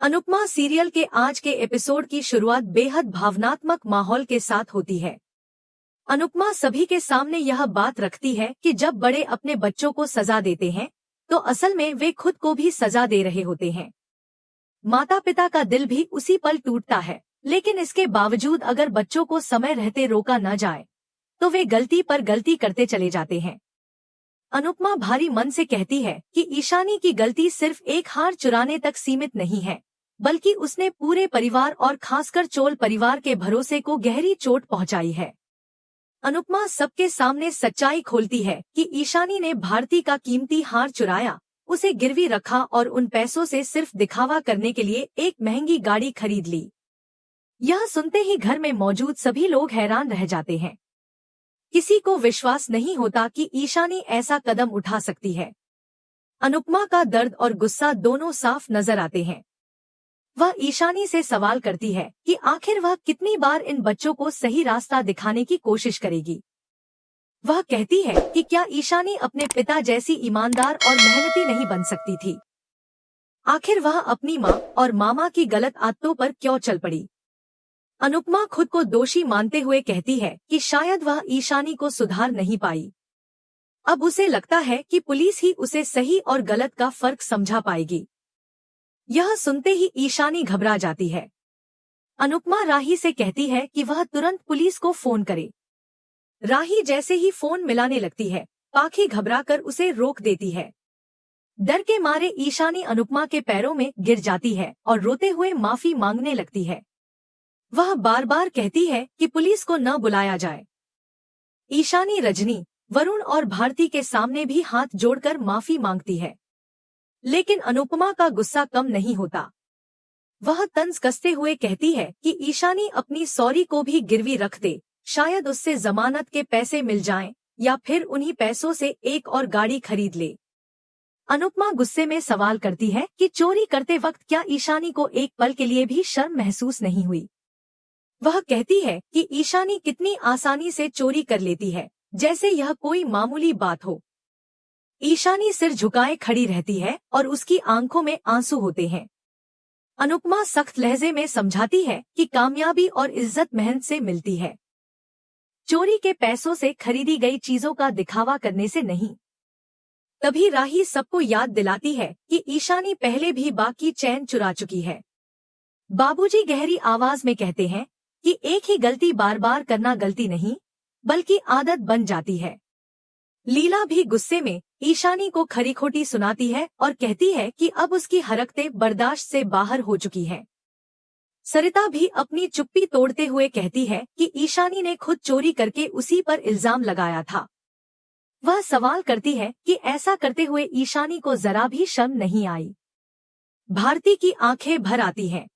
Anupama serial के आज के एपिसोड की शुरुआत बेहद भावनात्मक माहौल के साथ होती है। अनुपमा सभी के सामने यह बात रखती है कि जब बड़े अपने बच्चों को सजा देते हैं तो असल में वे खुद को भी सजा दे रहे होते हैं। माता पिता का दिल भी उसी पल टूटता है, लेकिन इसके बावजूद अगर बच्चों को समय रहते रोका न जाए तो वे गलती पर गलती करते चले जाते हैं। अनुपमा भारी मन से कहती है कि ईशानी की गलती सिर्फ एक हार चुराने तक सीमित नहीं है, बल्कि उसने पूरे परिवार और खासकर चोल परिवार के भरोसे को गहरी चोट पहुंचाई है। अनुपमा सबके सामने सच्चाई खोलती है कि ईशानी ने भारती का कीमती हार चुराया, उसे गिरवी रखा और उन पैसों से सिर्फ दिखावा करने के लिए एक महंगी गाड़ी खरीद ली। यह सुनते ही घर में मौजूद सभी लोग हैरान रह जाते हैं। किसी को विश्वास नहीं होता कि ईशानी ऐसा कदम उठा सकती है। अनुपमा का दर्द और गुस्सा दोनों साफ नजर आते हैं। वह ईशानी से सवाल करती है कि आखिर वह कितनी बार इन बच्चों को सही रास्ता दिखाने की कोशिश करेगी। वह कहती है कि क्या ईशानी अपने पिता जैसी ईमानदार और मेहनती नहीं बन सकती थी? आखिर वह अपनी माँ और मामा की गलत आदतों पर क्यों चल पड़ी? अनुपमा खुद को दोषी मानते हुए कहती है कि शायद वह ईशानी को सुधार नहीं पाई। अब उसे लगता है कि पुलिस ही उसे सही और गलत का फर्क समझा पाएगी। यह सुनते ही ईशानी घबरा जाती है। अनुपमा राही से कहती है कि वह तुरंत पुलिस को फोन करे। राही जैसे ही फोन मिलाने लगती है, पाखी घबराकर उसे रोक देती है। डर के मारे ईशानी अनुपमा के पैरों में गिर जाती है और रोते हुए माफी मांगने लगती है। वह बार बार कहती है कि पुलिस को न बुलाया जाए। ईशानी रजनी, वरुण और भारती के सामने भी हाथ जोड़कर माफी मांगती है, लेकिन अनुपमा का गुस्सा कम नहीं होता। वह तंज कसते हुए कहती है कि ईशानी अपनी सॉरी को भी गिरवी रख दे, शायद उससे जमानत के पैसे मिल जाएं या फिर उन्हीं पैसों से एक और गाड़ी खरीद ले। अनुपमा गुस्से में सवाल करती है कि चोरी करते वक्त क्या ईशानी को एक पल के लिए भी शर्म महसूस नहीं हुई? वह कहती है कि ईशानी कितनी आसानी से चोरी कर लेती है, जैसे यह कोई मामूली बात हो। ईशानी सिर झुकाए खड़ी रहती है और उसकी आंखों में आंसू होते हैं। अनुपमा सख्त लहजे में समझाती है कि कामयाबी और इज्जत मेहनत से मिलती है, चोरी के पैसों से खरीदी गई चीजों का दिखावा करने से नहीं। तभी राही सबको याद दिलाती है कि ईशानी पहले भी बाकी चैन चुरा चुकी है। बाबूजी गहरी आवाज में कहते हैं कि एक ही गलती बार बार करना गलती नहीं, बल्कि आदत बन जाती है। लीला भी गुस्से में ईशानी को खरी खोटी सुनाती है और कहती है कि अब उसकी हरकतें बर्दाश्त से बाहर हो चुकी हैं। सरिता भी अपनी चुप्पी तोड़ते हुए कहती है कि ईशानी ने खुद चोरी करके उसी पर इल्जाम लगाया था। वह सवाल करती है कि ऐसा करते हुए ईशानी को जरा भी शर्म नहीं आई। भारती की आंखें भर आती हैं।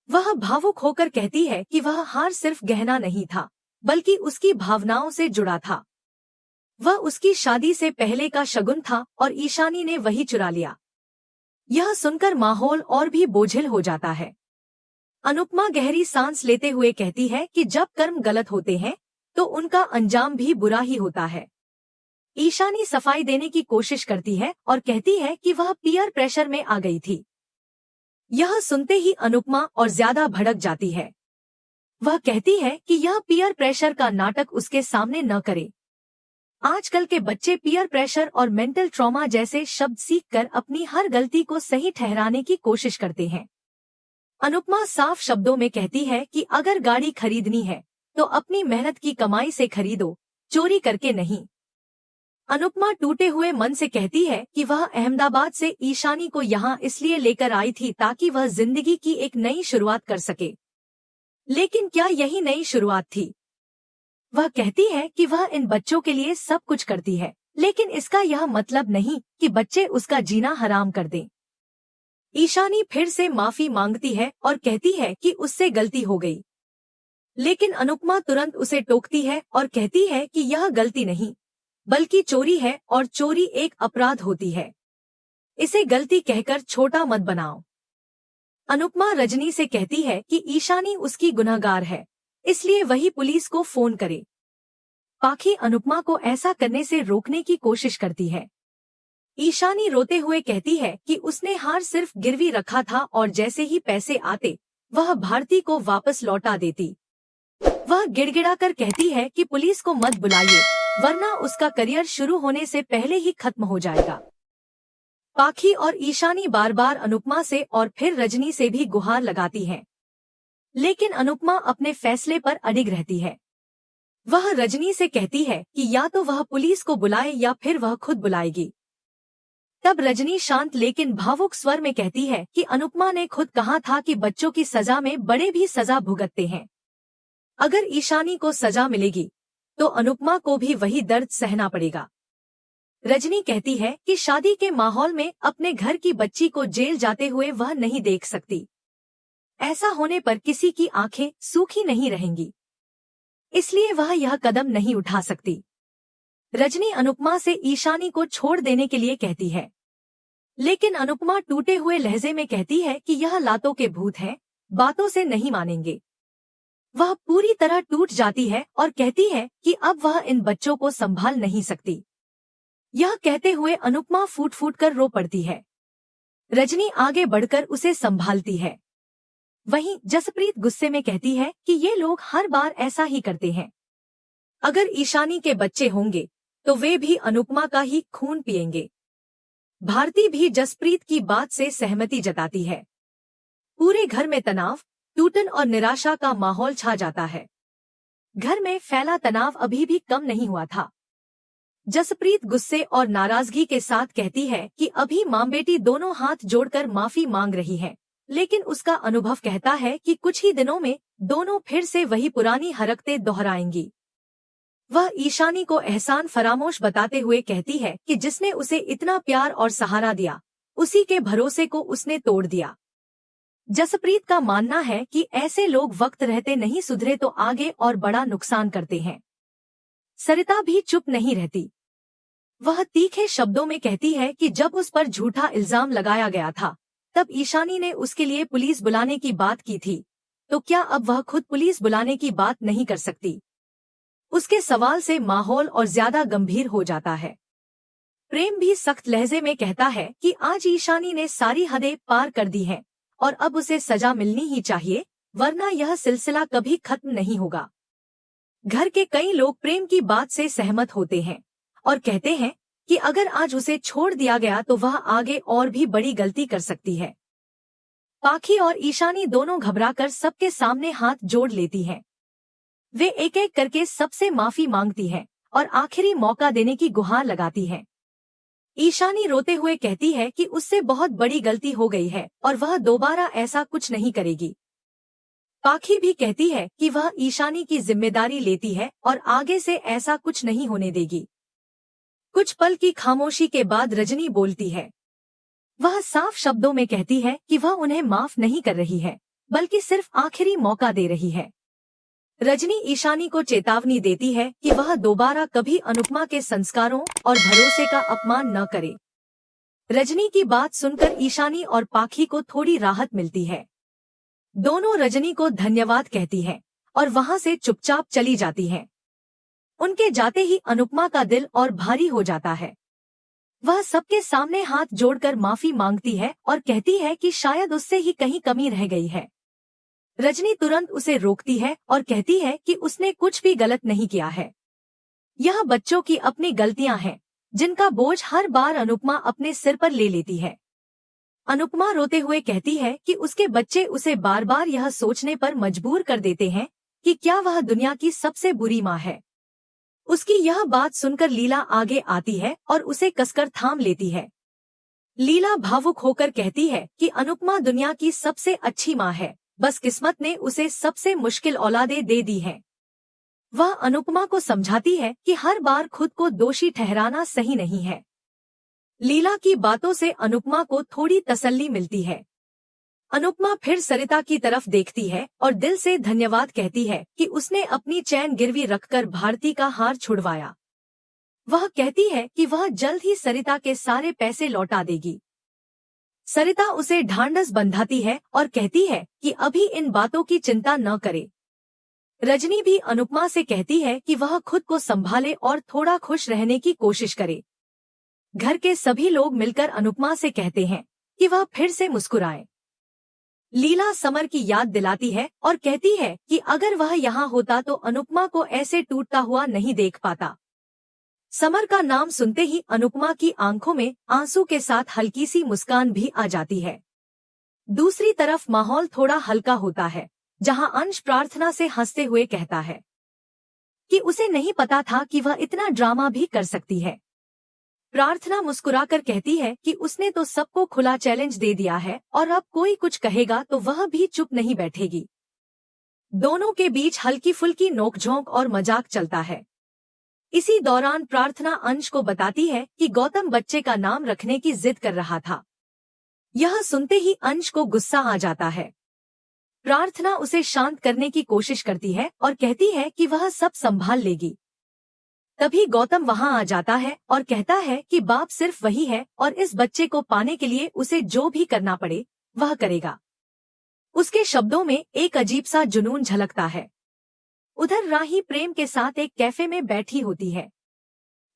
वह भावुक होकर कहती है कि वह हार सिर्फ गहना नहीं था, बल्कि उसकी भावनाओं से जुड़ा था। वह उसकी शादी से पहले का शगुन था और ईशानी ने वही चुरा लिया। यह सुनकर माहौल और भी बोझिल हो जाता है। अनुपमा गहरी सांस लेते हुए कहती है कि जब कर्म गलत होते हैं तो उनका अंजाम भी बुरा ही होता है। ईशानी सफाई देने की कोशिश करती है और कहती है कि वह पीयर प्रेशर में आ गई थी। यह सुनते ही अनुपमा और ज्यादा भड़क जाती है। वह कहती है कि यह पीयर प्रेशर का नाटक उसके सामने न करे। आजकल के बच्चे पीयर प्रेशर और मेंटल ट्रॉमा जैसे शब्द सीखकर अपनी हर गलती को सही ठहराने की कोशिश करते हैं। अनुपमा साफ शब्दों में कहती है कि अगर गाड़ी खरीदनी है तो अपनी मेहनत की कमाई से खरीदो, चोरी करके नहीं। अनुपमा टूटे हुए मन से कहती है कि वह अहमदाबाद से ईशानी को यहाँ इसलिए लेकर आई थी ताकि वह जिंदगी की एक नई शुरुआत कर सके। लेकिन क्या यही नई शुरुआत थी? वह कहती है कि वह इन बच्चों के लिए सब कुछ करती है, लेकिन इसका यह मतलब नहीं कि बच्चे उसका जीना हराम कर दें। ईशानी फिर से माफी मांगती है और कहती है कि उससे गलती हो गई, लेकिन अनुपमा तुरंत उसे टोकती है और कहती है कि यह गलती नहीं, बल्कि चोरी है और चोरी एक अपराध होती है। इसे गलती कहकर छोटा मत बनाओ। अनुपमा रजनी से कहती है कि ईशानी उसकी गुनहगार है, इसलिए वही पुलिस को फोन करे। पाखी अनुपमा को ऐसा करने से रोकने की कोशिश करती है। ईशानी रोते हुए कहती है कि उसने हार सिर्फ गिरवी रखा था और जैसे ही पैसे आते वह भारती को वापस लौटा देती। वह गिड़गिड़ाकर कहती है कि पुलिस को मत बुलाइए वरना उसका करियर शुरू होने से पहले ही खत्म हो जाएगा। पाखी और ईशानी बार बार अनुपमा से और फिर रजनी से भी गुहार लगाती हैं, लेकिन अनुपमा अपने फैसले पर अडिग रहती है। वह रजनी से कहती है कि या तो वह पुलिस को बुलाए या फिर वह खुद बुलाएगी। तब रजनी शांत लेकिन भावुक स्वर में कहती है कि अनुपमा ने खुद कहा था कि बच्चों की सजा में बड़े भी सजा भुगतते हैं। अगर ईशानी को सजा मिलेगी तो अनुपमा को भी वही दर्द सहना पड़ेगा। रजनी कहती है कि शादी के माहौल में अपने घर की बच्ची को जेल जाते हुए वह नहीं देख सकती। ऐसा होने पर किसी की आंखें सूखी नहीं रहेंगी, इसलिए वह यह कदम नहीं उठा सकती। रजनी अनुपमा से ईशानी को छोड़ देने के लिए कहती है, लेकिन अनुपमा टूटे हुए लहजे में कहती है कि यह लातों के भूत हैं, बातों से नहीं मानेंगे। वह पूरी तरह टूट जाती है और कहती है कि अब वह इन बच्चों को संभाल नहीं सकती। यह कहते हुए अनुपमा फूट फूट कर रो पड़ती है। रजनी आगे बढ़कर उसे संभालती है। वहीं जसप्रीत गुस्से में कहती है कि ये लोग हर बार ऐसा ही करते हैं। अगर ईशानी के बच्चे होंगे तो वे भी अनुपमा का ही खून पिएंगे। भारती भी जसप्रीत की बात से सहमति जताती है। पूरे घर में तनाव, टूटन और निराशा का माहौल छा जाता है। घर में फैला तनाव अभी भी कम नहीं हुआ था। जसप्रीत गुस्से और नाराजगी के साथ कहती है कि अभी मां बेटी दोनों हाथ जोड़कर माफी मांग रही हैं, लेकिन उसका अनुभव कहता है कि कुछ ही दिनों में दोनों फिर से वही पुरानी हरकतें दोहराएंगी। वह ईशानी को एहसान फरामोश बताते हुए कहती है कि जिसने उसे इतना प्यार और सहारा दिया, उसी के भरोसे को उसने तोड़ दिया। जसप्रीत का मानना है कि ऐसे लोग वक्त रहते नहीं सुधरे तो आगे और बड़ा नुकसान करते हैं। सरिता भी चुप नहीं रहती। वह तीखे शब्दों में कहती है कि जब उस पर झूठा इल्जाम लगाया गया था तब ईशानी ने उसके लिए पुलिस बुलाने की बात की थी, तो क्या अब वह खुद पुलिस बुलाने की बात नहीं कर सकती? उसके सवाल से माहौल और ज्यादा गंभीर हो जाता है। प्रेम भी सख्त लहजे में कहता है कि आज ईशानी ने सारी हदें पार कर दी हैं और अब उसे सजा मिलनी ही चाहिए, वरना यह सिलसिला कभी खत्म नहीं होगा। घर के कई लोग प्रेम की बात से सहमत होते हैं और कहते हैं कि अगर आज उसे छोड़ दिया गया तो वह आगे और भी बड़ी गलती कर सकती है। पाखी और ईशानी दोनों घबराकर सबके सामने हाथ जोड़ लेती हैं। वे एक एक करके सबसे माफी मांगती हैं और आखिरी मौका देने की गुहार लगाती हैं। ईशानी रोते हुए कहती है कि उससे बहुत बड़ी गलती हो गई है और वह दोबारा ऐसा कुछ नहीं करेगी। पाखी भी कहती है कि वह ईशानी की जिम्मेदारी लेती है और आगे से ऐसा कुछ नहीं होने देगी। कुछ पल की खामोशी के बाद रजनी बोलती है। वह साफ शब्दों में कहती है कि वह उन्हें माफ नहीं कर रही है, बल्कि सिर्फ आखिरी मौका दे रही है। रजनी ईशानी को चेतावनी देती है कि वह दोबारा कभी अनुपमा के संस्कारों और भरोसे का अपमान न करे। रजनी की बात सुनकर ईशानी और पाखी को थोड़ी राहत मिलती है। दोनों रजनी को धन्यवाद कहती हैं और वहां से चुपचाप चली जाती हैं। उनके जाते ही अनुपमा का दिल और भारी हो जाता है। वह सबके सामने हाथ जोड़कर माफी मांगती है और कहती है कि शायद उससे ही कहीं कमी रह गई है। रजनी तुरंत उसे रोकती है और कहती है कि उसने कुछ भी गलत नहीं किया है। यह बच्चों की अपनी गलतियां हैं, जिनका बोझ हर बार अनुपमा अपने सिर पर ले लेती है। अनुपमा रोते हुए कहती है कि उसके बच्चे उसे बार बार यह सोचने पर मजबूर कर देते हैं कि क्या वह दुनिया की सबसे बुरी माँ है। उसकी यह बात सुनकर लीला आगे आती है और उसे कसकर थाम लेती है। लीला भावुक होकर कहती है कि अनुपमा दुनिया की सबसे अच्छी माँ है, बस किस्मत ने उसे सबसे मुश्किल औलादें दे दी हैं। वह अनुपमा को समझाती है कि हर बार खुद को दोषी ठहराना सही नहीं है। लीला की बातों से अनुपमा को थोड़ी तसल्ली मिलती है। अनुपमा फिर सरिता की तरफ देखती है और दिल से धन्यवाद कहती है कि उसने अपनी चैन गिरवी रखकर भारती का हार छुड़वाया। वह कहती है कि वह जल्द ही सरिता के सारे पैसे लौटा देगी। सरिता उसे ढांढस बंधाती है और कहती है कि अभी इन बातों की चिंता न करे। रजनी भी अनुपमा से कहती है कि वह खुद को संभाले और थोड़ा खुश रहने की कोशिश करे। घर के सभी लोग मिलकर अनुपमा से कहते हैं कि वह फिर से मुस्कुराए। लीला समर की याद दिलाती है और कहती है कि अगर वह यहाँ होता तो अनुपमा को ऐसे टूटता हुआ नहीं देख पाता। समर का नाम सुनते ही अनुपमा की आंखों में आंसू के साथ हल्की सी मुस्कान भी आ जाती है। दूसरी तरफ माहौल थोड़ा हल्का होता है, जहां अंश प्रार्थना से हंसते हुए कहता है कि उसे नहीं पता था कि वह इतना ड्रामा भी कर सकती है। प्रार्थना मुस्कुराकर कहती है कि उसने तो सबको खुला चैलेंज दे दिया है और अब कोई कुछ कहेगा तो वह भी चुप नहीं बैठेगी। दोनों के बीच हल्की फुल्की नोकझोंक और मजाक चलता है। इसी दौरान प्रार्थना अंश को बताती है कि गौतम बच्चे का नाम रखने की जिद कर रहा था। यह सुनते ही अंश को गुस्सा आ जाता है। प्रार्थना उसे शांत करने की कोशिश करती है और कहती है कि वह सब संभाल लेगी। तभी गौतम वहां आ जाता है और कहता है कि बाप सिर्फ वही है और इस बच्चे को पाने के लिए उसे जो भी करना पड़े वह करेगा। उसके शब्दों में एक अजीब सा जुनून झलकता है। उधर राही प्रेम के साथ एक कैफे में बैठी होती है।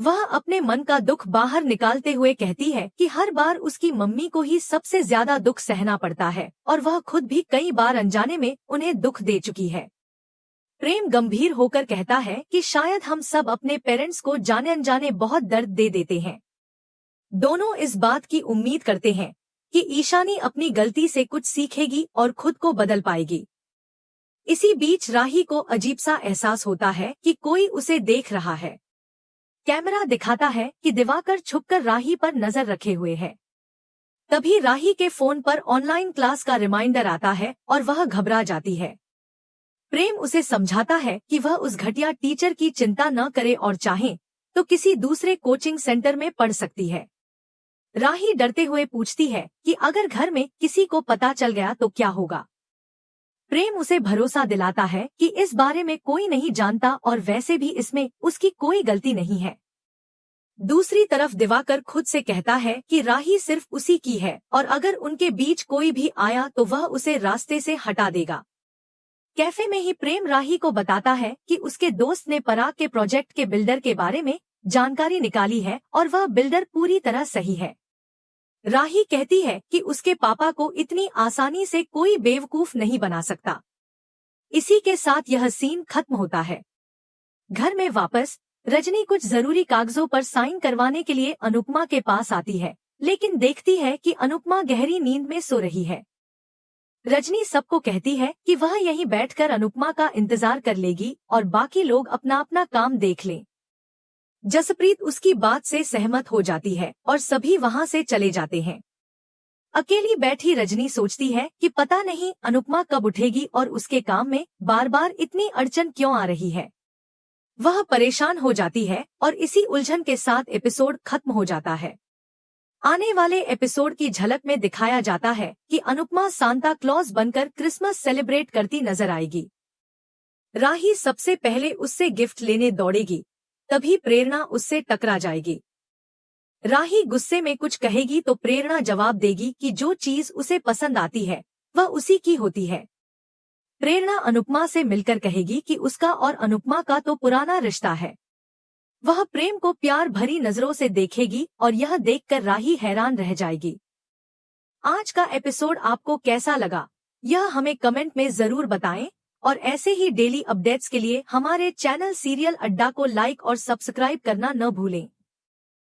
वह अपने मन का दुख बाहर निकालते हुए कहती है कि हर बार उसकी मम्मी को ही सबसे ज्यादा दुख सहना पड़ता है और वह खुद भी कई बार अनजाने में उन्हें दुख दे चुकी है। प्रेम गंभीर होकर कहता है कि शायद हम सब अपने पेरेंट्स को जाने अनजाने बहुत दर्द दे देते हैं। दोनों इस बात की उम्मीद करते हैं कि ईशानी अपनी गलती से कुछ सीखेगी और खुद को बदल पाएगी। इसी बीच राही को अजीब सा एहसास होता है कि कोई उसे देख रहा है। कैमरा दिखाता है कि दिवाकर छुपकर राही पर नजर रखे हुए है। तभी राही के फोन पर ऑनलाइन क्लास का रिमाइंडर आता है और वह घबरा जाती है। प्रेम उसे समझाता है कि वह उस घटिया टीचर की चिंता न करे और चाहे तो किसी दूसरे कोचिंग सेंटर में पढ़ सकती है। राही डरते हुए पूछती है कि अगर घर में किसी को पता चल गया तो क्या होगा। प्रेम उसे भरोसा दिलाता है कि इस बारे में कोई नहीं जानता और वैसे भी इसमें उसकी कोई गलती नहीं है। दूसरी तरफ दिवाकर खुद से कहता है कि राही सिर्फ उसी की है और अगर उनके बीच कोई भी आया तो वह उसे रास्ते से हटा देगा। कैफे में ही प्रेम राही को बताता है कि उसके दोस्त ने पराग के प्रोजेक्ट के बिल्डर के बारे में जानकारी निकाली है और वह बिल्डर पूरी तरह सही है। राही कहती है कि उसके पापा को इतनी आसानी से कोई बेवकूफ नहीं बना सकता। इसी के साथ यह सीन खत्म होता है। घर में वापस रजनी कुछ जरूरी कागजों पर साइन करवाने के लिए अनुपमा के पास आती है, लेकिन देखती है कि अनुपमा गहरी नींद में सो रही है। रजनी सबको कहती है कि वह यहीं बैठकर अनुपमा का इंतजार कर लेगी और बाकी लोग अपना अपना काम देख लें। जसप्रीत उसकी बात से सहमत हो जाती है और सभी वहां से चले जाते हैं। अकेली बैठी रजनी सोचती है कि पता नहीं अनुपमा कब उठेगी और उसके काम में बार बार इतनी अड़चन क्यों आ रही है। वह परेशान हो जाती है और इसी उलझन के साथ एपिसोड खत्म हो जाता है। आने वाले एपिसोड की झलक में दिखाया जाता है कि अनुपमा सांता क्लॉज बनकर क्रिसमस सेलिब्रेट करती नजर आएगी। राही सबसे पहले उससे गिफ्ट लेने दौड़ेगी, तभी प्रेरणा उससे टकरा जाएगी। राही गुस्से में कुछ कहेगी तो प्रेरणा जवाब देगी कि जो चीज उसे पसंद आती है वह उसी की होती है। प्रेरणा अनुपमा से मिलकर कहेगी कि उसका और अनुपमा का तो पुराना रिश्ता है। वह प्रेम को प्यार भरी नजरों से देखेगी और यह देखकर राही हैरान रह जाएगी। आज का एपिसोड आपको कैसा लगा, यह हमें कमेंट में जरूर बताएं और ऐसे ही डेली अपडेट्स के लिए हमारे चैनल सीरियल अड्डा को लाइक और सब्सक्राइब करना न भूलें।